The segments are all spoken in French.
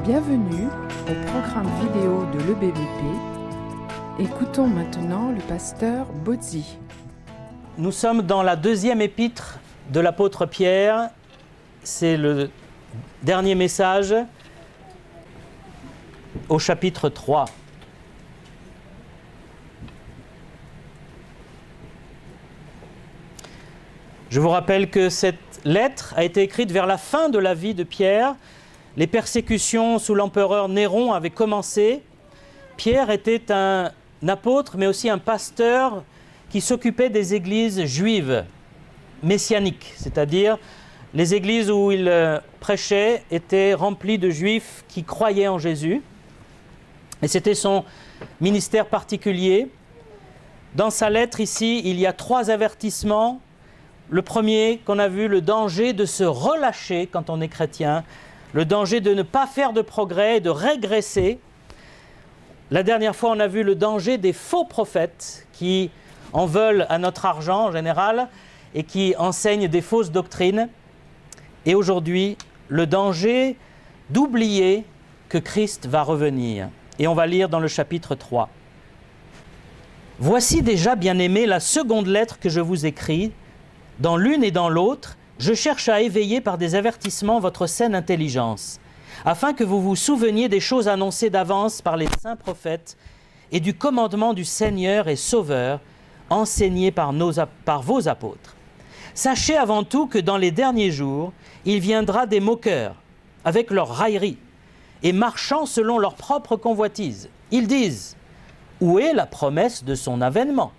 Bienvenue au programme vidéo de l'EBVP. Écoutons maintenant le pasteur Bozzi. Nous sommes dans la deuxième épître de l'apôtre Pierre. C'est le dernier message au chapitre 3. Je vous rappelle que cette lettre a été écrite vers la fin de la vie de Pierre. Les persécutions sous l'empereur Néron avaient commencé. Pierre était un apôtre, mais aussi un pasteur qui s'occupait des églises juives messianiques, c'est-à-dire les églises où il prêchait étaient remplies de juifs qui croyaient en Jésus. Et c'était son ministère particulier. Dans sa lettre ici, il y a 3 avertissements. Le premier qu'on a vu, le danger de se relâcher quand on est chrétien, le danger de ne pas faire de progrès, de régresser. La dernière fois, on a vu le danger des faux prophètes qui en veulent à notre argent en général et qui enseignent des fausses doctrines. Et aujourd'hui, le danger d'oublier que Christ va revenir. Et on va lire dans le chapitre 3. « Voici déjà, bien-aimés, la seconde lettre que je vous écris. Dans l'une et dans l'autre, je cherche à éveiller par des avertissements votre saine intelligence, afin que vous vous souveniez des choses annoncées d'avance par les saints prophètes et du commandement du Seigneur et Sauveur, enseigné par vos apôtres. Sachez avant tout que dans les derniers jours, il viendra des moqueurs, avec leurs railleries, et marchant selon leur propre convoitise. Ils disent, où est la promesse de son avènement ?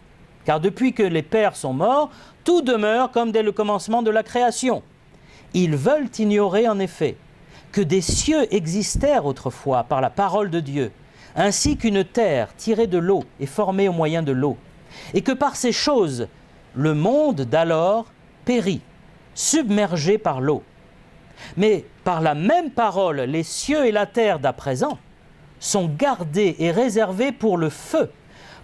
Car depuis que les pères sont morts, tout demeure comme dès le commencement de la création. Ils veulent ignorer en effet que des cieux existèrent autrefois par la parole de Dieu, ainsi qu'une terre tirée de l'eau et formée au moyen de l'eau, et que par ces choses, le monde d'alors périt, submergé par l'eau. Mais par la même parole, les cieux et la terre d'à présent sont gardés et réservés pour le feu,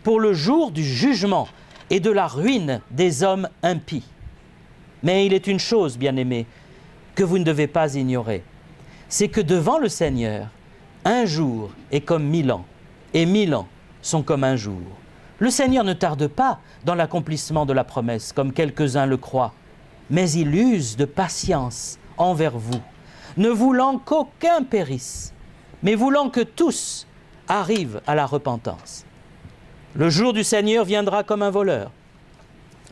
pour le jour du jugement, et de la ruine des hommes impies. Mais il est une chose, bien-aimés, que vous ne devez pas ignorer, c'est que devant le Seigneur, un jour est comme 1000 ans, et 1000 ans sont comme un jour. Le Seigneur ne tarde pas dans l'accomplissement de la promesse, comme quelques-uns le croient, mais il use de patience envers vous, ne voulant qu'aucun périsse, mais voulant que tous arrivent à la repentance. Le jour du Seigneur viendra comme un voleur.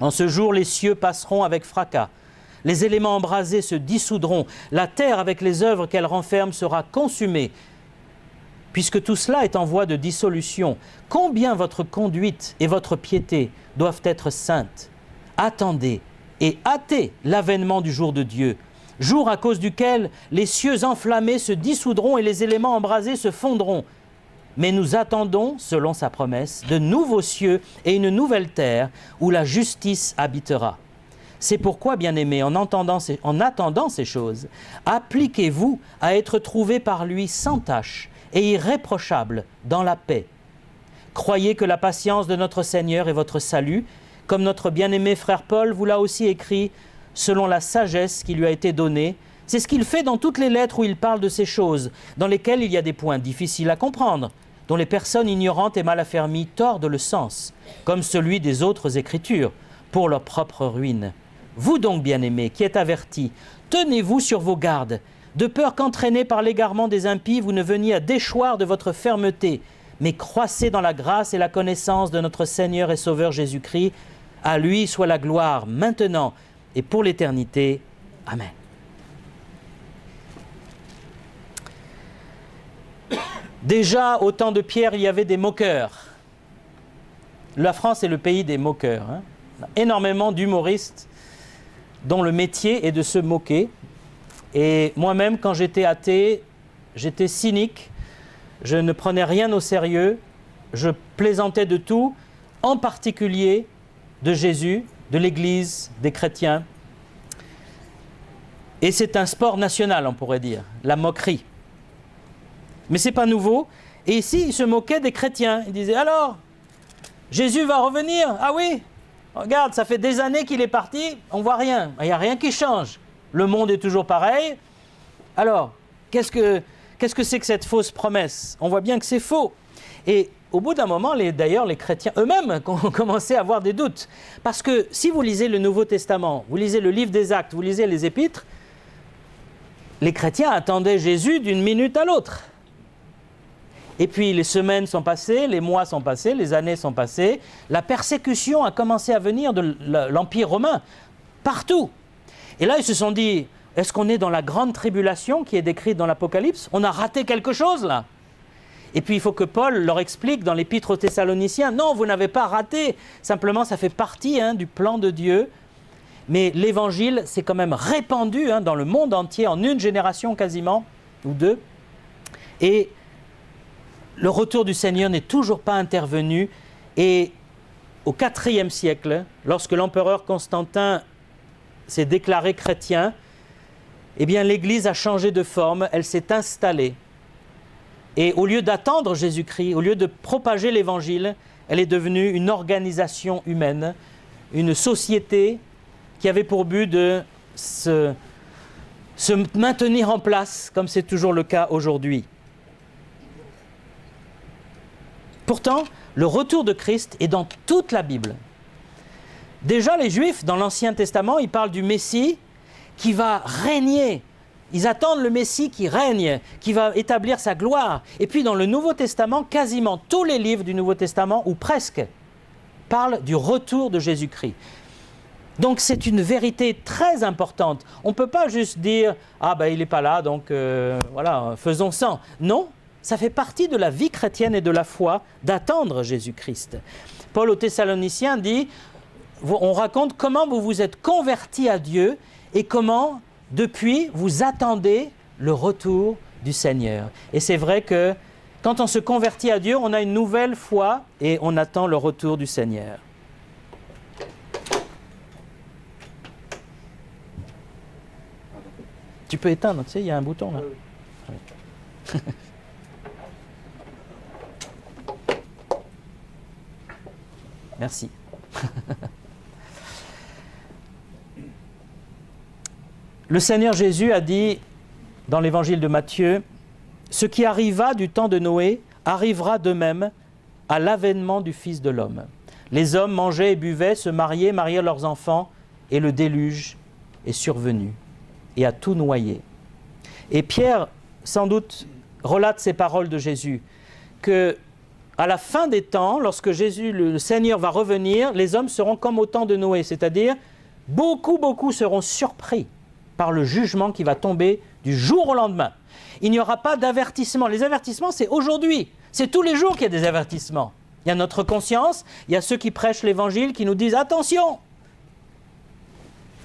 En ce jour, les cieux passeront avec fracas. Les éléments embrasés se dissoudront. La terre, avec les œuvres qu'elle renferme, sera consumée. Puisque tout cela est en voie de dissolution, combien votre conduite et votre piété doivent être saintes. Attendez et hâtez l'avènement du jour de Dieu, jour à cause duquel les cieux enflammés se dissoudront et les éléments embrasés se fondront. Mais nous attendons, selon sa promesse, de nouveaux cieux et une nouvelle terre où la justice habitera. C'est pourquoi, bien-aimés, en attendant ces choses, appliquez-vous à être trouvés par lui sans tache et irréprochables dans la paix. Croyez que la patience de notre Seigneur est votre salut, comme notre bien-aimé frère Paul vous l'a aussi écrit, selon la sagesse qui lui a été donnée. C'est ce qu'il fait dans toutes les lettres où il parle de ces choses, dans lesquelles il y a des points difficiles à comprendre, dont les personnes ignorantes et mal affermies tordent le sens, comme celui des autres Écritures, pour leur propre ruine. Vous donc, bien-aimés, qui êtes avertis, tenez-vous sur vos gardes, de peur qu'entraînés par l'égarement des impies, vous ne veniez à déchoir de votre fermeté, mais croissez dans la grâce et la connaissance de notre Seigneur et Sauveur Jésus-Christ. À lui soit la gloire, maintenant et pour l'éternité. Amen. Déjà, au temps de Pierre, il y avait des moqueurs. La France est le pays des moqueurs. Il y a énormément d'humoristes dont le métier est de se moquer. Et moi-même, quand j'étais athée, j'étais cynique. Je ne prenais rien au sérieux. Je plaisantais de tout, en particulier de Jésus, de l'Église, des chrétiens. Et c'est un sport national, on pourrait dire, la moquerie. Mais ce n'est pas nouveau. Et ici, il se moquait des chrétiens. Il disait, alors, Jésus va revenir? Ah oui, regarde, ça fait des années qu'il est parti, on ne voit rien. Il n'y a rien qui change. Le monde est toujours pareil. Alors, qu'est-ce Qu'est-ce que c'est que cette fausse promesse? On voit bien que c'est faux. Et au bout d'un moment, d'ailleurs, les chrétiens eux-mêmes ont commencé à avoir des doutes. Parce que si vous lisez le Nouveau Testament, vous lisez le livre des Actes, vous lisez les Épîtres, les chrétiens attendaient Jésus d'une minute à l'autre. Et puis les semaines sont passées, les mois sont passés, les années sont passées. La persécution a commencé à venir de l'Empire romain, partout. Et là, ils se sont dit, est-ce qu'on est dans la grande tribulation qui est décrite dans l'Apocalypse? On a raté quelque chose là. Et puis il faut que Paul leur explique dans l'Épître aux Thessaloniciens, non, vous n'avez pas raté, simplement ça fait partie du plan de Dieu. Mais l'Évangile s'est quand même répandu dans le monde entier, en une génération quasiment, ou deux. Et le retour du Seigneur n'est toujours pas intervenu. Et au IVe siècle, lorsque l'empereur Constantin s'est déclaré chrétien, eh bien l'Église a changé de forme, elle s'est installée. Et au lieu d'attendre Jésus-Christ, au lieu de propager l'Évangile, elle est devenue une organisation humaine, une société qui avait pour but de se maintenir en place, comme c'est toujours le cas aujourd'hui. Pourtant, le retour de Christ est dans toute la Bible. Déjà, les Juifs, dans l'Ancien Testament, ils parlent du Messie qui va régner. Ils attendent le Messie qui règne, qui va établir sa gloire. Et puis dans le Nouveau Testament, quasiment tous les livres du Nouveau Testament, ou presque, parlent du retour de Jésus-Christ. Donc c'est une vérité très importante. On ne peut pas juste dire « Ah ben il n'est pas là, donc voilà, faisons sans ». Non, ça fait partie de la vie chrétienne et de la foi d'attendre Jésus-Christ. Paul aux Thessaloniciens dit, on raconte comment vous vous êtes convertis à Dieu et comment, depuis, vous attendez le retour du Seigneur. Et c'est vrai que quand on se convertit à Dieu, on a une nouvelle foi et on attend le retour du Seigneur. Tu peux éteindre, tu sais, il y a un bouton là. Oui. Merci. Le Seigneur Jésus a dit dans l'évangile de Matthieu, « Ce qui arriva du temps de Noé arrivera de même à l'avènement du Fils de l'homme. Les hommes mangeaient et buvaient, se mariaient leurs enfants, et le déluge est survenu et a tout noyé. » Et Pierre, sans doute, relate ces paroles de Jésus, que à la fin des temps, lorsque Jésus, le Seigneur, va revenir, les hommes seront comme au temps de Noé, c'est-à-dire beaucoup seront surpris par le jugement qui va tomber du jour au lendemain. Il n'y aura pas d'avertissement. Les avertissements, c'est aujourd'hui. C'est tous les jours qu'il y a des avertissements. Il y a notre conscience, il y a ceux qui prêchent l'Évangile qui nous disent « Attention !»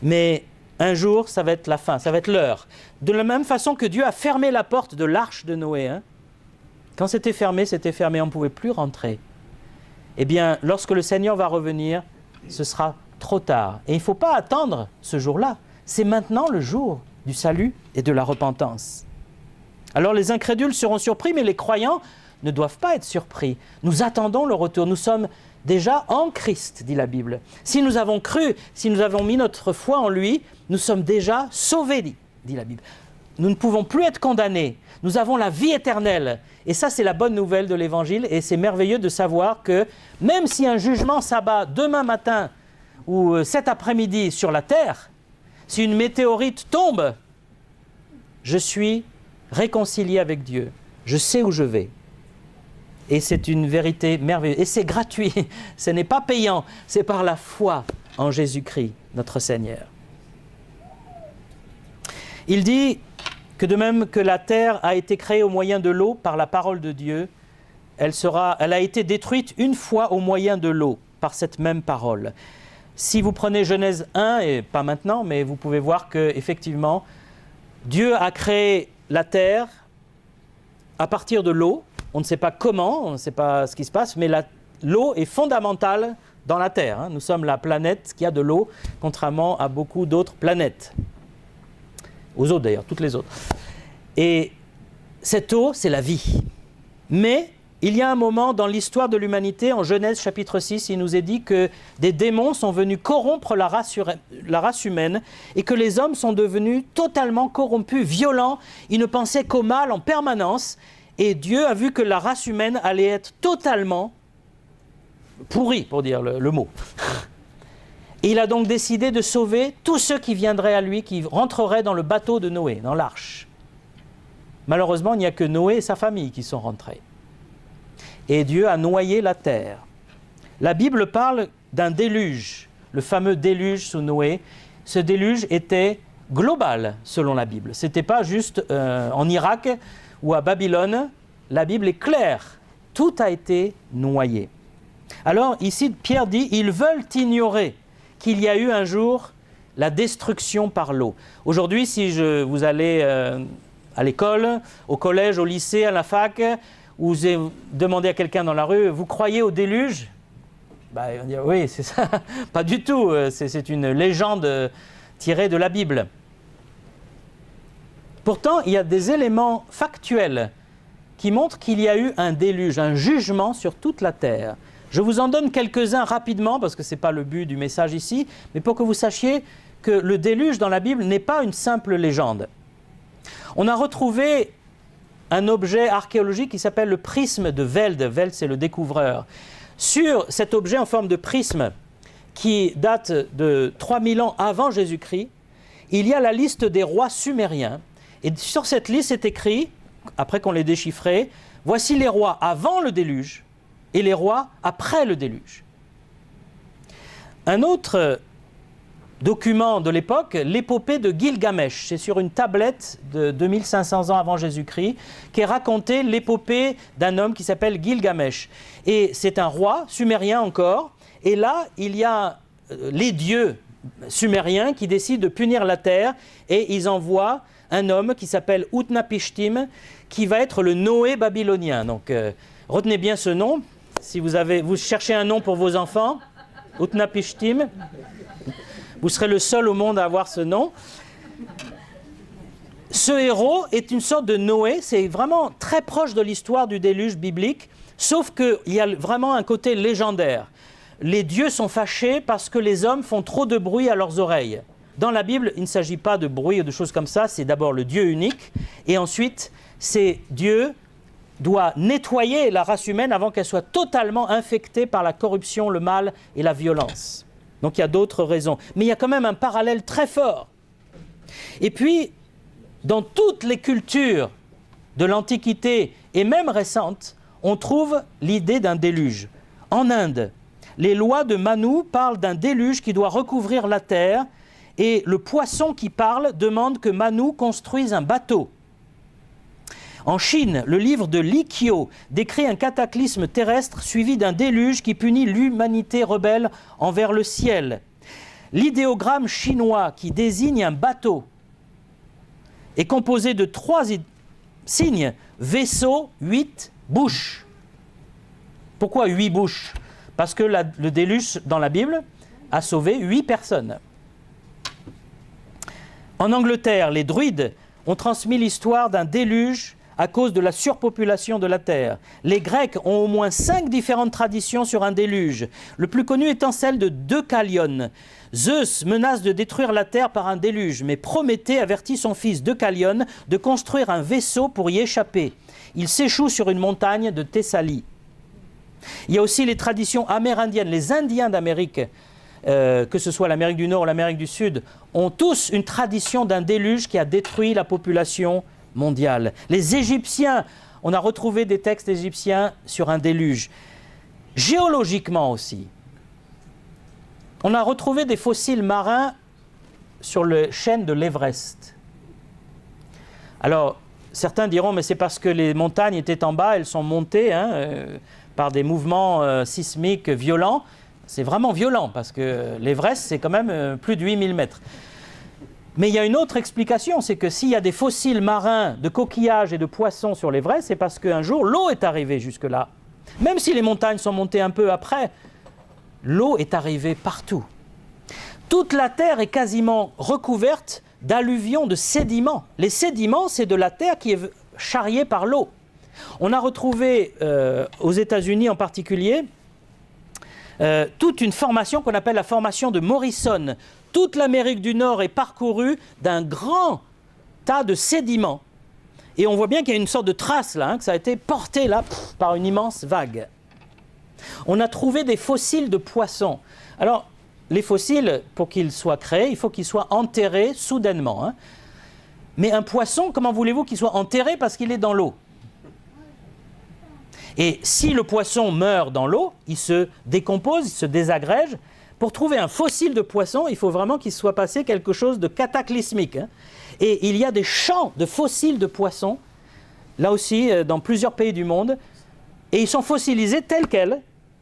Mais un jour, ça va être la fin, ça va être l'heure. De la même façon que Dieu a fermé la porte de l'arche de Noé. Quand c'était fermé, on ne pouvait plus rentrer. Eh bien, lorsque le Seigneur va revenir, ce sera trop tard. Et il ne faut pas attendre ce jour-là. C'est maintenant le jour du salut et de la repentance. Alors les incrédules seront surpris, mais les croyants ne doivent pas être surpris. Nous attendons le retour. Nous sommes déjà en Christ, dit la Bible. Si nous avons cru, si nous avons mis notre foi en lui, nous sommes déjà sauvés, dit la Bible. Nous ne pouvons plus être condamnés. Nous avons la vie éternelle. Et ça, c'est la bonne nouvelle de l'Évangile. Et c'est merveilleux de savoir que même si un jugement s'abat demain matin ou cet après-midi sur la terre, si une météorite tombe, je suis réconcilié avec Dieu. Je sais où je vais. Et c'est une vérité merveilleuse. Et c'est gratuit. Ce n'est pas payant. C'est par la foi en Jésus-Christ, notre Seigneur. Il dit que de même que la terre a été créée au moyen de l'eau par la parole de Dieu, elle a été détruite une fois au moyen de l'eau, par cette même parole. Si vous prenez Genèse 1, et pas maintenant, mais vous pouvez voir qu'effectivement, Dieu a créé la terre à partir de l'eau. On ne sait pas comment, on ne sait pas ce qui se passe, mais l'eau est fondamentale dans la terre. Nous sommes la planète qui a de l'eau, contrairement à beaucoup d'autres planètes. Aux autres d'ailleurs, toutes les autres. Et cette eau, c'est la vie. Mais il y a un moment dans l'histoire de l'humanité, en Genèse chapitre 6, il nous est dit que des démons sont venus corrompre la race humaine et que les hommes sont devenus totalement corrompus, violents. Ils ne pensaient qu'au mal en permanence et Dieu a vu que la race humaine allait être totalement pourrie, pour dire le mot. Et il a donc décidé de sauver tous ceux qui viendraient à lui, qui rentreraient dans le bateau de Noé, dans l'arche. Malheureusement, il n'y a que Noé et sa famille qui sont rentrés. Et Dieu a noyé la terre. La Bible parle d'un déluge, le fameux déluge sous Noé. Ce déluge était global, selon la Bible. Ce n'était pas juste en Irak ou à Babylone. La Bible est claire. Tout a été noyé. Alors, ici, Pierre dit, ils veulent ignorer qu'il y a eu un jour la destruction par l'eau. Aujourd'hui, si vous allez à l'école, au collège, au lycée, à la fac, ou vous demandez à quelqu'un dans la rue, vous croyez au déluge ? On va dire oui, c'est ça. Pas du tout, c'est une légende tirée de la Bible. Pourtant, il y a des éléments factuels qui montrent qu'il y a eu un déluge, un jugement sur toute la terre. Je vous en donne quelques-uns rapidement, parce que ce n'est pas le but du message ici, mais pour que vous sachiez que le déluge dans la Bible n'est pas une simple légende. On a retrouvé un objet archéologique qui s'appelle le prisme de Veld. Veld, c'est le découvreur. Sur cet objet en forme de prisme, qui date de 3000 ans avant Jésus-Christ, il y a la liste des rois sumériens. Et sur cette liste est écrit, après qu'on les déchiffré, voici les rois avant le déluge et les rois après le déluge. Un autre document de l'époque, l'épopée de Gilgamesh. C'est sur une tablette de 2500 ans avant Jésus-Christ qu'est racontée l'épopée d'un homme qui s'appelle Gilgamesh. Et c'est un roi sumérien encore. Et là, il y a les dieux sumériens qui décident de punir la terre et ils envoient un homme qui s'appelle Utnapishtim qui va être le Noé babylonien. Donc, retenez bien ce nom. Si vous cherchez un nom pour vos enfants, Utnapishtim, vous serez le seul au monde à avoir ce nom. Ce héros est une sorte de Noé, c'est vraiment très proche de l'histoire du déluge biblique, sauf qu'il y a vraiment un côté légendaire. Les dieux sont fâchés parce que les hommes font trop de bruit à leurs oreilles. Dans la Bible, il ne s'agit pas de bruit ou de choses comme ça, c'est d'abord le Dieu unique, et ensuite, c'est Dieu doit nettoyer la race humaine avant qu'elle soit totalement infectée par la corruption, le mal et la violence. Donc il y a d'autres raisons. Mais il y a quand même un parallèle très fort. Et puis, dans toutes les cultures de l'Antiquité et même récentes, on trouve l'idée d'un déluge. En Inde, les lois de Manu parlent d'un déluge qui doit recouvrir la terre et le poisson qui parle demande que Manu construise un bateau. En Chine, le livre de Li Qiu décrit un cataclysme terrestre suivi d'un déluge qui punit l'humanité rebelle envers le ciel. L'idéogramme chinois qui désigne un bateau est composé de 3 signes, vaisseau, 8 bouches. Pourquoi 8 bouches ? Parce que le déluge dans la Bible a sauvé 8 personnes. En Angleterre, les druides ont transmis l'histoire d'un déluge à cause de la surpopulation de la terre. Les Grecs ont au moins 5 différentes traditions sur un déluge, le plus connu étant celle de Deucalion. Zeus menace de détruire la terre par un déluge, mais Prométhée avertit son fils Deucalion de construire un vaisseau pour y échapper. Il s'échoue sur une montagne de Thessalie. Il y a aussi les traditions amérindiennes. Les Indiens d'Amérique, que ce soit l'Amérique du Nord ou l'Amérique du Sud, ont tous une tradition d'un déluge qui a détruit la population mondiale. Les Égyptiens, on a retrouvé des textes égyptiens sur un déluge. Géologiquement aussi, on a retrouvé des fossiles marins sur le chêne de l'Everest. Alors, certains diront, mais c'est parce que les montagnes étaient en bas, elles sont montées par des mouvements sismiques violents. C'est vraiment violent, parce que l'Everest, c'est quand même plus de 8000 mètres. Mais il y a une autre explication, c'est que s'il y a des fossiles marins de coquillages et de poissons sur l'Everest, c'est parce qu'un jour, l'eau est arrivée jusque-là. Même si les montagnes sont montées un peu après, l'eau est arrivée partout. Toute la terre est quasiment recouverte d'alluvions, de sédiments. Les sédiments, c'est de la terre qui est charriée par l'eau. On a retrouvé aux États-Unis en particulier toute une formation qu'on appelle la formation de Morrison. Toute l'Amérique du Nord est parcourue d'un grand tas de sédiments. Et on voit bien qu'il y a une sorte de trace là, que ça a été porté là par une immense vague. On a trouvé des fossiles de poissons. Alors, les fossiles, pour qu'ils soient créés, il faut qu'ils soient enterrés soudainement. Mais un poisson, comment voulez-vous qu'il soit enterré parce qu'il est dans l'eau? Et si le poisson meurt dans l'eau, il se décompose, il se désagrège. Pour trouver un fossile de poisson, il faut vraiment qu'il soit passé quelque chose de cataclysmique. Et il y a des champs de fossiles de poissons, là aussi, dans plusieurs pays du monde, et ils sont fossilisés tels quels.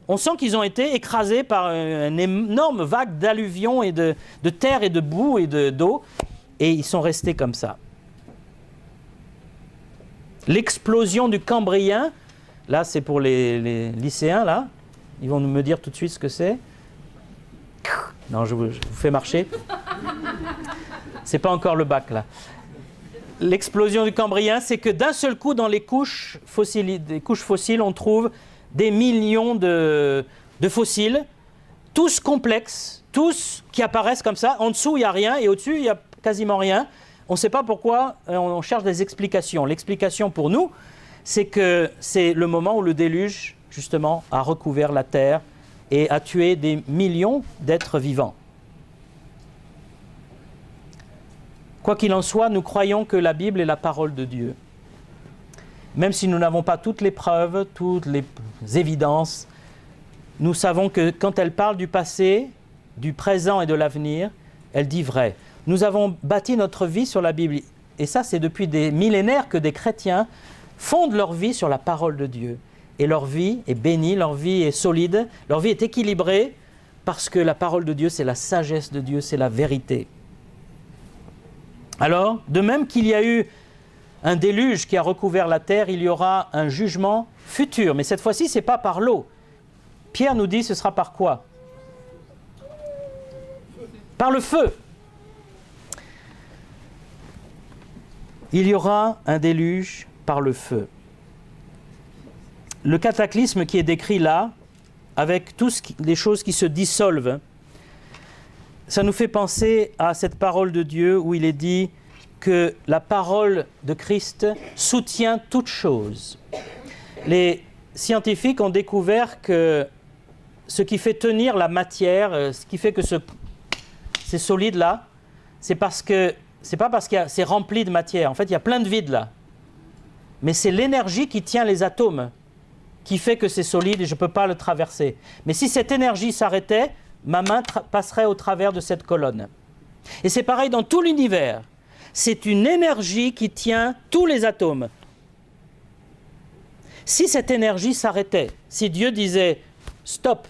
On sent qu'ils ont été écrasés par une énorme vague d'alluvions et de terre et de boue et d'eau, et ils sont restés comme ça. L'explosion du Cambrien, là c'est pour les lycéens, là, ils vont me dire tout de suite ce que c'est. Non, je vous fais marcher. C'est pas encore le bac, là. L'explosion du Cambrien, c'est que d'un seul coup, dans les couches fossiles, on trouve des millions de fossiles, tous complexes, tous qui apparaissent comme ça. En dessous, il n'y a rien, et au-dessus, il n'y a quasiment rien. On ne sait pas pourquoi, on cherche des explications. L'explication pour nous, c'est que c'est le moment où le déluge, justement, a recouvert la terre et a tué des millions d'êtres vivants. Quoi qu'il en soit, nous croyons que la Bible est la parole de Dieu. Même si nous n'avons pas toutes les preuves, toutes les évidences, nous savons que quand elle parle du passé, du présent et de l'avenir, elle dit vrai. Nous avons bâti notre vie sur la Bible. Et ça, c'est depuis des millénaires que des chrétiens fondent leur vie sur la parole de Dieu. Et leur vie est bénie, leur vie est solide, leur vie est équilibrée, parce que la parole de Dieu, c'est la sagesse de Dieu, c'est la vérité. Alors, de même qu'il y a eu un déluge qui a recouvert la terre, il y aura un jugement futur. Mais cette fois-ci, ce n'est pas par l'eau. Pierre nous dit, ce sera par quoi? Par le feu. Il y aura un déluge par le feu. Le cataclysme qui est décrit là, avec toutes les choses qui se dissolvent, ça nous fait penser à cette parole de Dieu où il est dit que la parole de Christ soutient toute chose. Les scientifiques ont découvert que ce qui fait tenir la matière, ce qui fait que ces solides-là, c'est pas parce que c'est rempli de matière. En fait, il y a plein de vide là. Mais c'est l'énergie qui tient les atomes qui fait que c'est solide et je ne peux pas le traverser. Mais si cette énergie s'arrêtait, ma main passerait au travers de cette colonne. Et c'est pareil dans tout l'univers. C'est une énergie qui tient tous les atomes. Si cette énergie s'arrêtait, si Dieu disait « stop »,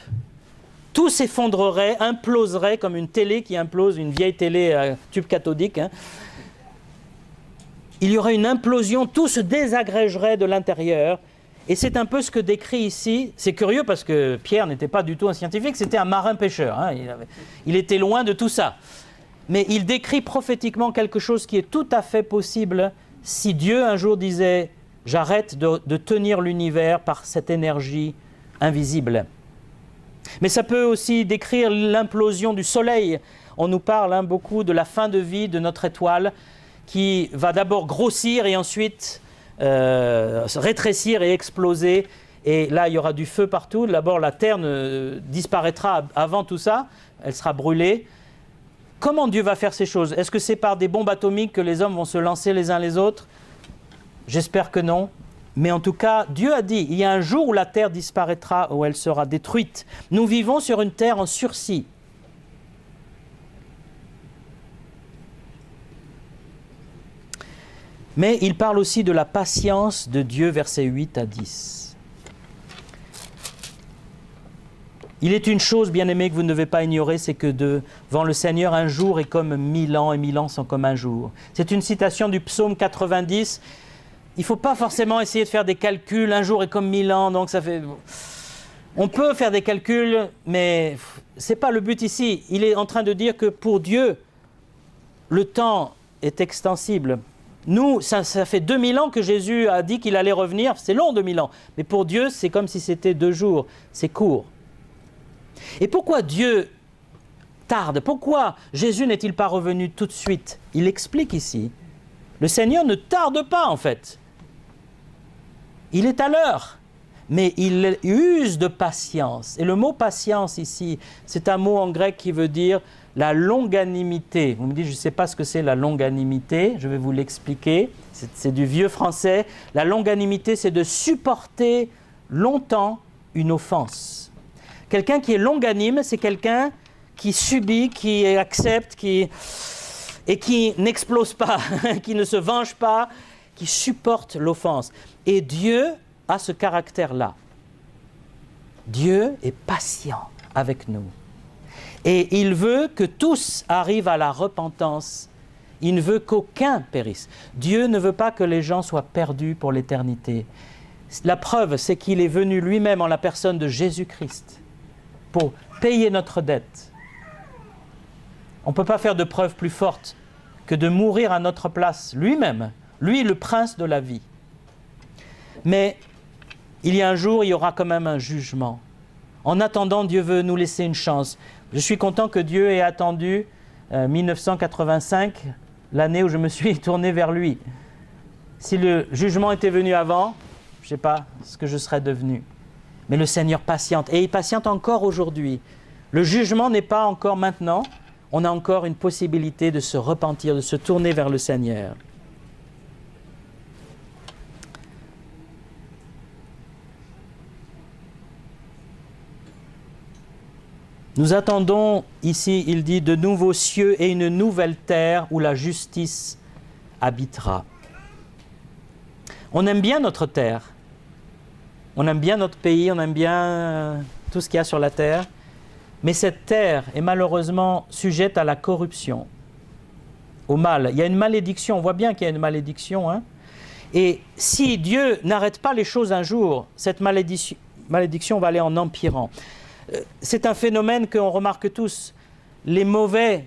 tout s'effondrerait, imploserait comme une télé qui implose, une vieille télé à tube cathodique. Il y aurait une implosion, tout se désagrégerait de l'intérieur. Et c'est un peu ce que décrit ici. C'est curieux parce que Pierre n'était pas du tout un scientifique, c'était un marin-pêcheur. Il était loin de tout ça. Mais il décrit prophétiquement quelque chose qui est tout à fait possible si Dieu un jour disait « j'arrête de tenir l'univers par cette énergie invisible ». Mais ça peut aussi décrire l'implosion du soleil. On nous parle beaucoup de la fin de vie de notre étoile qui va d'abord grossir et ensuite rétrécir et exploser. Et là, il y aura du feu partout. D'abord, la Terre disparaîtra avant tout ça. Elle sera brûlée. Comment Dieu va faire ces choses? Est-ce que c'est par des bombes atomiques que les hommes vont se lancer les uns les autres? J'espère que non. Mais en tout cas, Dieu a dit, il y a un jour où la terre disparaîtra, où elle sera détruite. Nous vivons sur une terre en sursis. Mais il parle aussi de la patience de Dieu, versets 8 à 10. Il est une chose, bien-aimés, que vous ne devez pas ignorer, c'est que devant le Seigneur, un jour est comme 1000 ans, et 1000 ans sont comme un jour. C'est une citation du psaume 90. Il ne faut pas forcément essayer de faire des calculs. Un jour est comme 1000 ans, donc ça fait... On peut faire des calculs, mais ce n'est pas le but ici. Il est en train de dire que pour Dieu, le temps est extensible. Nous, ça fait 2000 ans que Jésus a dit qu'il allait revenir. C'est long, 2000 ans. Mais pour Dieu, c'est comme si c'était 2 jours. C'est court. Et pourquoi Dieu tarde? Pourquoi Jésus n'est-il pas revenu tout de suite? Il explique ici. Le Seigneur ne tarde pas, en fait. Il est à l'heure. Mais il use de patience. Et le mot patience ici, c'est un mot en grec qui veut dire la longanimité. Vous me dites, je ne sais pas ce que c'est la longanimité, je vais vous l'expliquer. C'est du vieux français. La longanimité, c'est de supporter longtemps une offense. Quelqu'un qui est longanime, c'est quelqu'un qui subit, qui accepte, et qui n'explose pas, qui ne se venge pas, qui supporte l'offense. Et Dieu a ce caractère-là. Dieu est patient avec nous. Et il veut que tous arrivent à la repentance. Il ne veut qu'aucun périsse. Dieu ne veut pas que les gens soient perdus pour l'éternité. La preuve, c'est qu'il est venu lui-même en la personne de Jésus-Christ pour payer notre dette. On ne peut pas faire de preuve plus forte que de mourir à notre place lui-même, lui le prince de la vie. Mais il y a un jour, il y aura quand même un jugement. En attendant, Dieu veut nous laisser une chance. Je suis content que Dieu ait attendu 1985, l'année où je me suis tourné vers lui. Si le jugement était venu avant, je ne sais pas ce que je serais devenu. Mais le Seigneur patiente, et il patiente encore aujourd'hui. Le jugement n'est pas encore maintenant, on a encore une possibilité de se repentir, de se tourner vers le Seigneur. Nous attendons, ici, il dit, de nouveaux cieux et une nouvelle terre où la justice habitera. On aime bien notre terre. On aime bien notre pays, on aime bien tout ce qu'il y a sur la terre. Mais cette terre est malheureusement sujette à la corruption, au mal. Il y a une malédiction, on voit bien qu'il y a une malédiction. Hein? Et si Dieu n'arrête pas les choses un jour, cette malédiction va aller en empirant. C'est un phénomène qu'on remarque tous. Les mauvais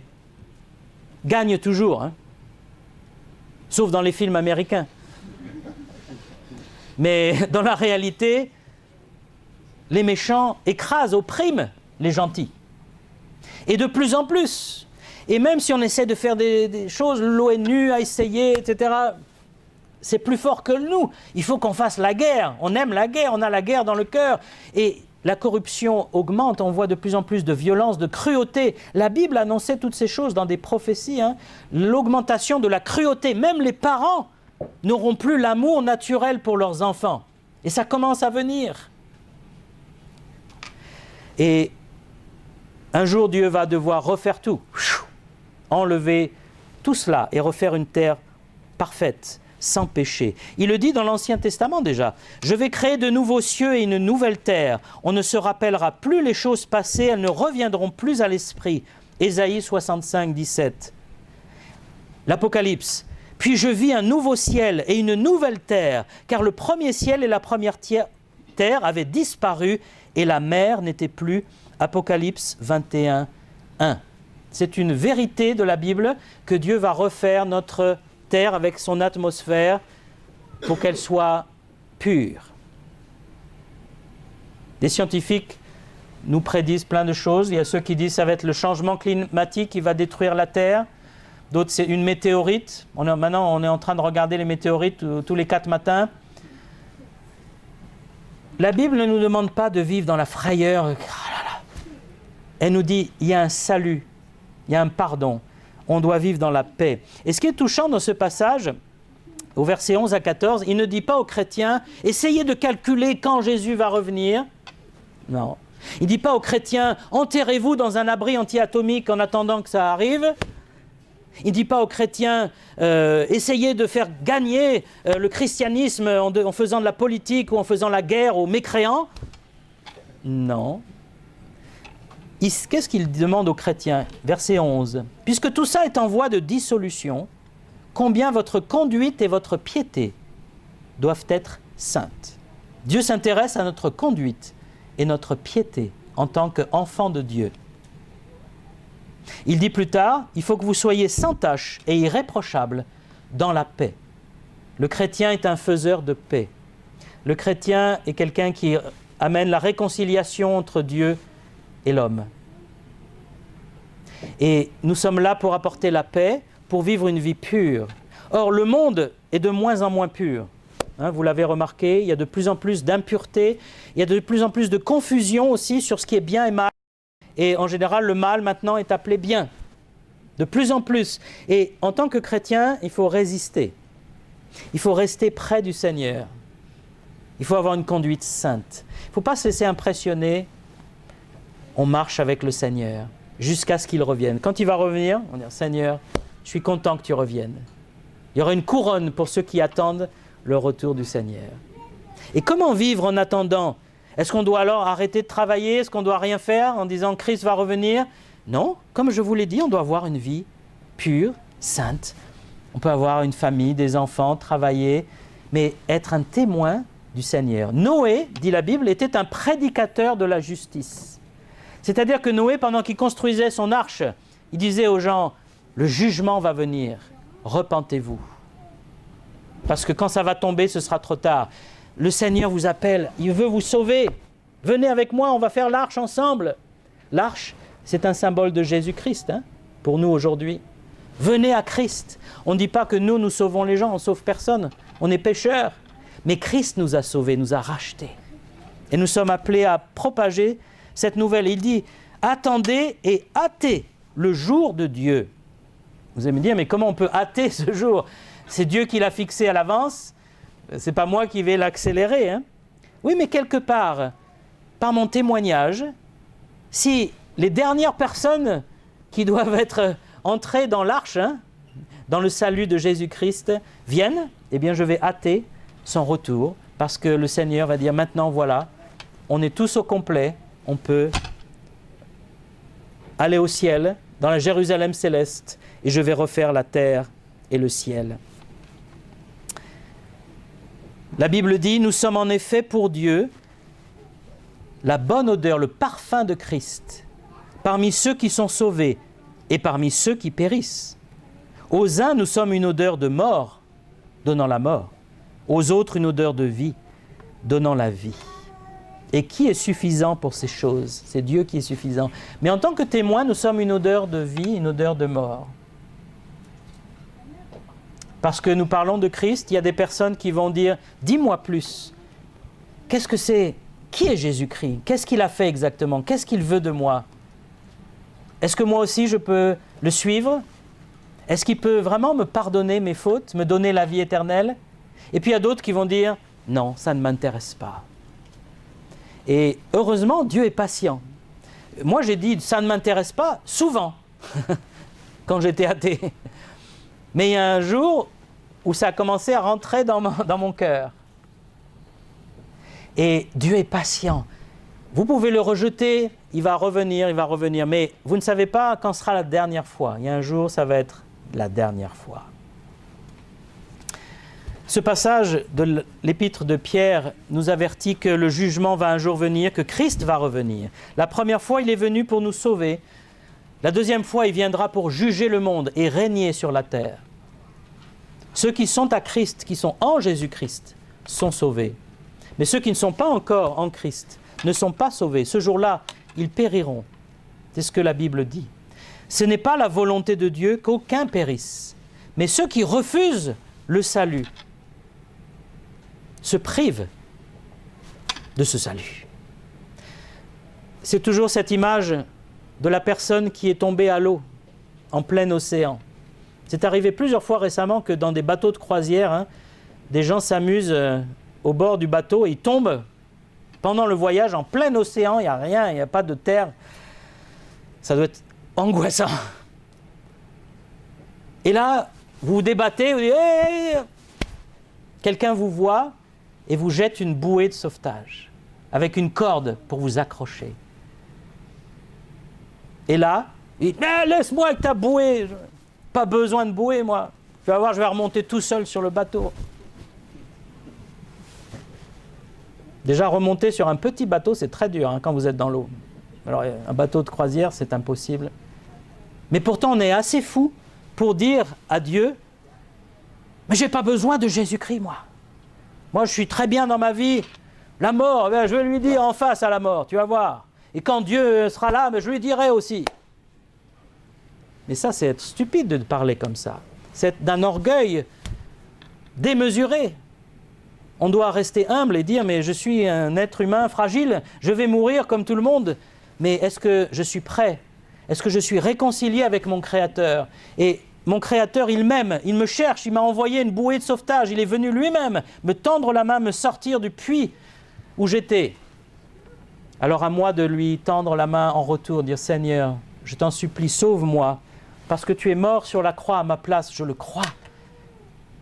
gagnent toujours, hein? Sauf dans les films américains. Mais dans la réalité, les méchants écrasent, oppriment les gentils. Et de plus en plus. Et même si on essaie de faire des choses, l'ONU a essayé, etc., c'est plus fort que nous. Il faut qu'on fasse la guerre. On aime la guerre, on a la guerre dans le cœur. Et la corruption augmente, on voit de plus en plus de violence, de cruauté. La Bible annonçait toutes ces choses dans des prophéties. Hein. L'augmentation de la cruauté. Même les parents n'auront plus l'amour naturel pour leurs enfants. Et ça commence à venir. Et un jour, Dieu va devoir refaire tout. Enlever tout cela et refaire une terre parfaite, sans péché. Il le dit dans l'Ancien Testament déjà. « Je vais créer de nouveaux cieux et une nouvelle terre. On ne se rappellera plus les choses passées, elles ne reviendront plus à l'esprit. » Ésaïe 65, 17. L'Apocalypse. « Puis je vis un nouveau ciel et une nouvelle terre, car le premier ciel et la première terre avaient disparu et la mer n'était plus. » Apocalypse 21, 1. C'est une vérité de la Bible que Dieu va refaire notre terre avec son atmosphère pour qu'elle soit pure. Des scientifiques nous prédisent plein de choses. Il y a ceux qui disent que ça va être le changement climatique qui va détruire la Terre. D'autres, c'est une météorite. Maintenant, on est en train de regarder les météorites tous les 4 matins. La Bible ne nous demande pas de vivre dans la frayeur. Elle nous dit, il y a un salut, il y a un pardon. On doit vivre dans la paix. Et ce qui est touchant dans ce passage, au verset 11 à 14, il ne dit pas aux chrétiens, essayez de calculer quand Jésus va revenir. Non. Il ne dit pas aux chrétiens, enterrez-vous dans un abri anti-atomique en attendant que ça arrive. Il ne dit pas aux chrétiens, essayez de faire gagner le christianisme en faisant de la politique ou en faisant la guerre aux mécréants. Non. Qu'est-ce qu'il demande aux chrétiens? Verset 11. « Puisque tout ça est en voie de dissolution, combien votre conduite et votre piété doivent être saintes. » Dieu s'intéresse à notre conduite et notre piété en tant qu'enfants de Dieu. Il dit plus tard, il faut que vous soyez sans tache et irréprochables dans la paix. Le chrétien est un faiseur de paix. Le chrétien est quelqu'un qui amène la réconciliation entre Dieu et l'homme. Et nous sommes là pour apporter la paix, pour vivre une vie pure. Or, le monde est de moins en moins pur. Vous l'avez remarqué, il y a de plus en plus d'impureté, il y a de plus en plus de confusion aussi sur ce qui est bien et mal. Et en général, le mal maintenant est appelé bien, de plus en plus. Et en tant que chrétien, il faut résister. Il faut rester près du Seigneur. Il faut avoir une conduite sainte. Il ne faut pas se laisser impressionner. On marche avec le Seigneur jusqu'à ce qu'il revienne. Quand il va revenir, on va dire « Seigneur, je suis content que tu reviennes ». Il y aura une couronne pour ceux qui attendent le retour du Seigneur. Et comment vivre en attendant ? Est-ce qu'on doit alors arrêter de travailler ? Est-ce qu'on doit rien faire en disant « Christ va revenir » ? Non, comme je vous l'ai dit, on doit avoir une vie pure, sainte. On peut avoir une famille, des enfants, travailler, mais être un témoin du Seigneur. Noé, dit la Bible, était un prédicateur de la justice. C'est-à-dire que Noé, pendant qu'il construisait son arche, il disait aux gens, le jugement va venir, repentez-vous. Parce que quand ça va tomber, ce sera trop tard. Le Seigneur vous appelle, il veut vous sauver. Venez avec moi, on va faire l'arche ensemble. L'arche, c'est un symbole de Jésus-Christ, pour nous aujourd'hui. Venez à Christ. On ne dit pas que nous sauvons les gens, on ne sauve personne. On est pécheurs. Mais Christ nous a sauvés, nous a rachetés. Et nous sommes appelés à propager cette nouvelle. Il dit, attendez et hâtez le jour de Dieu. Vous allez me dire, mais comment on peut hâter ce jour ? C'est Dieu qui l'a fixé à l'avance. Ce n'est pas moi qui vais l'accélérer. Oui, mais quelque part, par mon témoignage, si les dernières personnes qui doivent être entrées dans l'arche, dans le salut de Jésus-Christ, viennent, eh bien je vais hâter son retour, parce que le Seigneur va dire, maintenant voilà, on est tous au complet, on peut aller au ciel, dans la Jérusalem céleste, et je vais refaire la terre et le ciel. La Bible dit, nous sommes en effet pour Dieu la bonne odeur, le parfum de Christ, parmi ceux qui sont sauvés et parmi ceux qui périssent. Aux uns, nous sommes une odeur de mort, donnant la mort. Aux autres, une odeur de vie, donnant la vie. Et qui est suffisant pour ces choses ? C'est Dieu qui est suffisant. Mais en tant que témoin, nous sommes une odeur de vie, une odeur de mort. Parce que nous parlons de Christ, il y a des personnes qui vont dire « Dis-moi plus. Qu'est-ce que c'est ? Qui est Jésus-Christ ? Qu'est-ce qu'il a fait exactement ? Qu'est-ce qu'il veut de moi ? Est-ce que moi aussi je peux le suivre ? Est-ce qu'il peut vraiment me pardonner mes fautes, me donner la vie éternelle ? » Et puis il y a d'autres qui vont dire « Non, ça ne m'intéresse pas. » Et heureusement, Dieu est patient. Moi j'ai dit « Ça ne m'intéresse pas » souvent, quand j'étais athée. Mais il y a un jour où ça a commencé à rentrer dans mon cœur. Et Dieu est patient. Vous pouvez le rejeter, il va revenir, mais vous ne savez pas quand sera la dernière fois. Il y a un jour, ça va être la dernière fois. Ce passage de l'épître de Pierre nous avertit que le jugement va un jour venir, que Christ va revenir. La première fois, il est venu pour nous sauver. La deuxième fois, il viendra pour juger le monde et régner sur la terre. Ceux qui sont à Christ, qui sont en Jésus-Christ, sont sauvés. Mais ceux qui ne sont pas encore en Christ ne sont pas sauvés. Ce jour-là, ils périront. C'est ce que la Bible dit. Ce n'est pas la volonté de Dieu qu'aucun périsse. Mais ceux qui refusent le salut se privent de ce salut. C'est toujours cette image de la personne qui est tombée à l'eau, en plein océan. C'est arrivé plusieurs fois récemment que dans des bateaux de croisière, des gens s'amusent au bord du bateau et ils tombent pendant le voyage en plein océan, il n'y a rien, il n'y a pas de terre. Ça doit être angoissant. Et là, vous vous débattez, vous dites hey! Quelqu'un vous voit et vous jette une bouée de sauvetage avec une corde pour vous accrocher. Et là, il dit laisse-moi avec ta bouée. Pas besoin de bouée, moi. Tu vas voir, je vais remonter tout seul sur le bateau. Déjà, remonter sur un petit bateau, c'est très dur quand vous êtes dans l'eau. Alors, un bateau de croisière, c'est impossible. Mais pourtant, on est assez fou pour dire à Dieu, Mais je n'ai pas besoin de Jésus-Christ, moi. Moi, je suis très bien dans ma vie. La mort, je vais lui dire en face à la mort, tu vas voir. Et quand Dieu sera là, je lui dirai aussi. Mais ça, c'est être stupide de parler comme ça. C'est d'un orgueil démesuré. On doit rester humble et dire, mais je suis un être humain fragile, je vais mourir comme tout le monde. Mais est-ce que je suis prêt? Est-ce que je suis réconcilié avec mon Créateur? Et mon Créateur, il m'aime, il me cherche, il m'a envoyé une bouée de sauvetage, il est venu lui-même me tendre la main, me sortir du puits où j'étais. Alors à moi de lui tendre la main en retour, dire, Seigneur, je t'en supplie, sauve-moi, parce que tu es mort sur la croix à ma place, je le crois,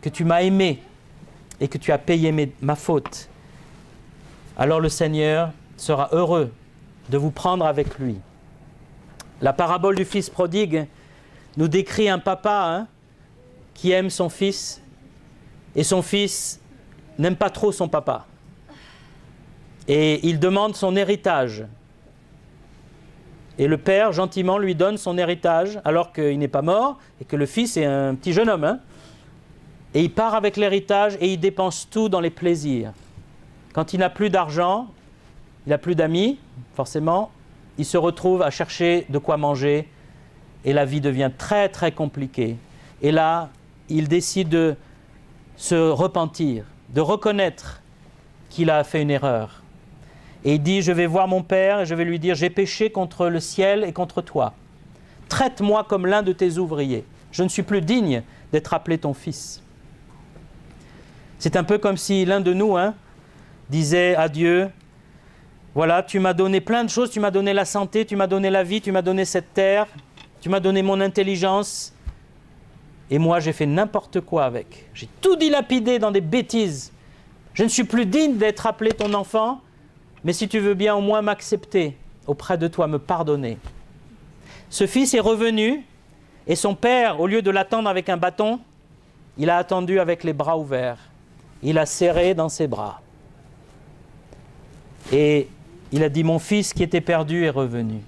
que tu m'as aimé et que tu as payé ma faute. Alors le Seigneur sera heureux de vous prendre avec lui. La parabole du fils prodigue nous décrit un papa qui aime son fils, et son fils n'aime pas trop son papa. Et il demande son héritage. Et le père, gentiment, lui donne son héritage, alors qu'il n'est pas mort, et que le fils est un petit jeune homme. Et il part avec l'héritage, et il dépense tout dans les plaisirs. Quand il n'a plus d'argent, il n'a plus d'amis, forcément, il se retrouve à chercher de quoi manger, et la vie devient très très compliquée. Et là, il décide de se repentir, de reconnaître qu'il a fait une erreur. Et il dit, je vais voir mon père et je vais lui dire, j'ai péché contre le ciel et contre toi. Traite-moi comme l'un de tes ouvriers. Je ne suis plus digne d'être appelé ton fils. C'est un peu comme si l'un de nous disait à Dieu, voilà, tu m'as donné plein de choses, tu m'as donné la santé, tu m'as donné la vie, tu m'as donné cette terre, tu m'as donné mon intelligence, et moi j'ai fait n'importe quoi avec. J'ai tout dilapidé dans des bêtises. Je ne suis plus digne d'être appelé ton enfant, mais si tu veux bien au moins m'accepter auprès de toi, me pardonner. Ce fils est revenu, et son père, au lieu de l'attendre avec un bâton, il a attendu avec les bras ouverts. Il a serré dans ses bras. Et il a dit, mon fils qui était perdu est revenu.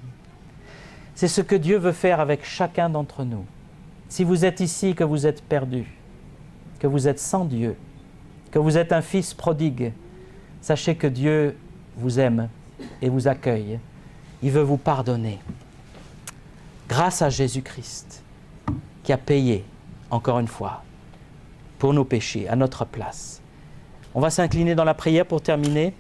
C'est ce que Dieu veut faire avec chacun d'entre nous. Si vous êtes ici, que vous êtes perdu, que vous êtes sans Dieu, que vous êtes un fils prodigue, sachez que Dieu vous aime et vous accueille. Il veut vous pardonner. Grâce à Jésus-Christ, qui a payé, encore une fois, pour nos péchés, à notre place. On va s'incliner dans la prière pour terminer.